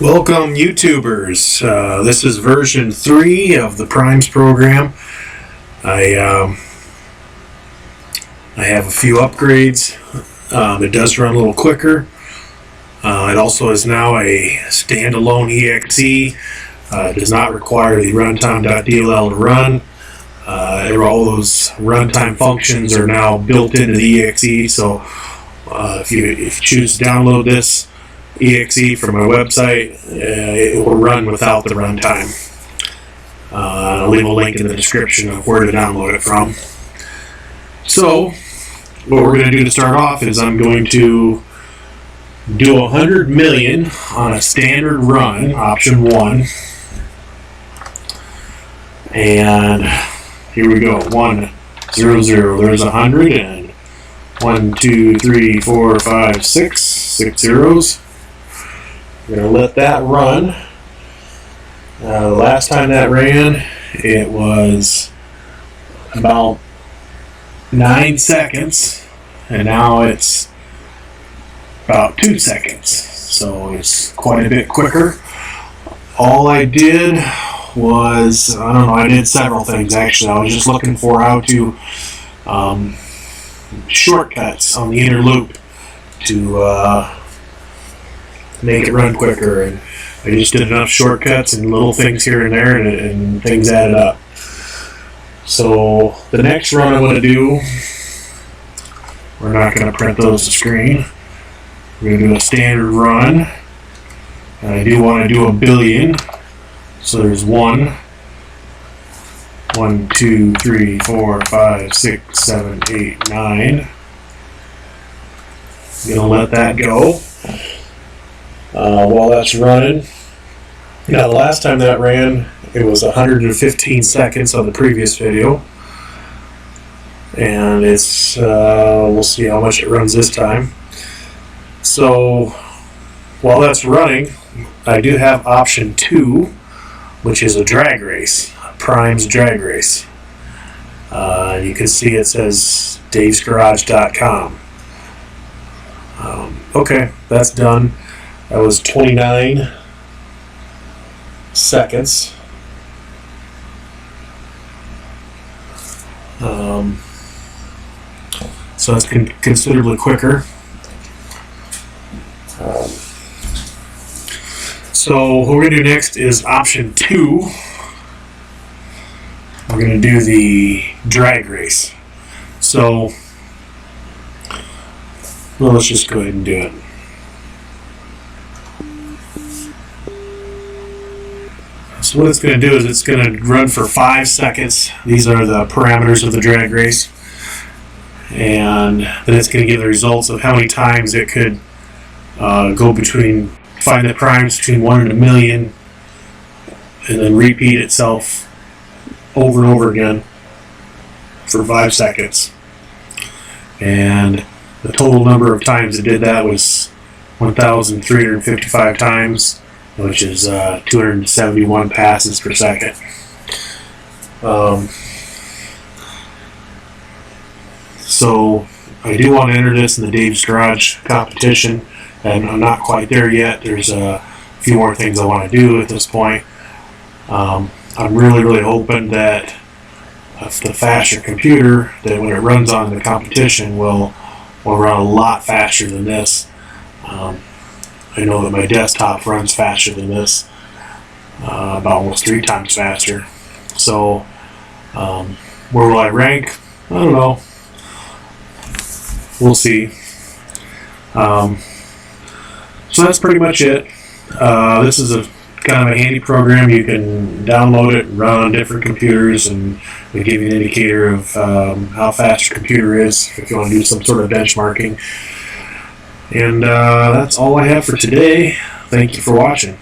Welcome, YouTubers. This is version 3 of the Primes program. I have a few upgrades. It does run a little quicker. It also is now a standalone EXE. It does not require the runtime.dll to run. All those runtime functions are now built into the EXE, so if you choose to download this EXE from my website, it will run without the runtime. I'll leave a link in the description of where to download it from. So, what we're going to do to start off is I'm going to do 100 million on a standard run, option 1. And here we go, 1, 0, 0. There's 100, and 1, 2, 3, 4, 5, 6 zeros. We're going to let that run. The last time that ran, it was about 9 seconds, and now it's about 2 seconds. So it's quite a bit quicker. All I did was, I did several things actually. I was just looking for how to shortcuts on the inner loop to make it run quicker, and I just did enough shortcuts and little things here and there, and things added up. So the next run I'm going to do, we're not going to print those to screen. We're going to do a standard run, and I do want to do a billion. So there's 1, 2, 3, 4, 5, 6, 7, 8, 9. I'm going to let that go. While that's running. Now, the last time that ran, it was 115 seconds on the previous video, and it's we'll see how much it runs this time. So while that's running, I do have option 2, which is a drag race, a Primes drag race. You can see it says davesgarage.com. Okay, that's done. That was 29 seconds. So that's considerably quicker. So what we're going to do next is option 2. We're going to do the drag race. So, well, let's just go ahead and do it. So what it's going to do is it's going to run for 5 seconds. These are the parameters of the drag race. And then it's going to give the results of how many times it could go between, find the primes between 1 and a million, and then repeat itself over and over again for 5 seconds. And the total number of times it did that was 1,355 times, which is 271 passes per second. So I do want to enter this in the Dave's Garage competition, and I'm not quite there yet. There's a few more things I want to do at this point. I'm really hoping that the faster computer, that when it runs on the competition, will run a lot faster than this. I know that my desktop runs faster than this, about almost 3 times faster. So, where will I rank? I don't know. We'll see. So that's pretty much it. This is a kind of a handy program. You can download it and run on different computers, and it'll give you an indicator of how fast your computer is if you want to do some sort of benchmarking. And that's all I have for today. Thank you for watching.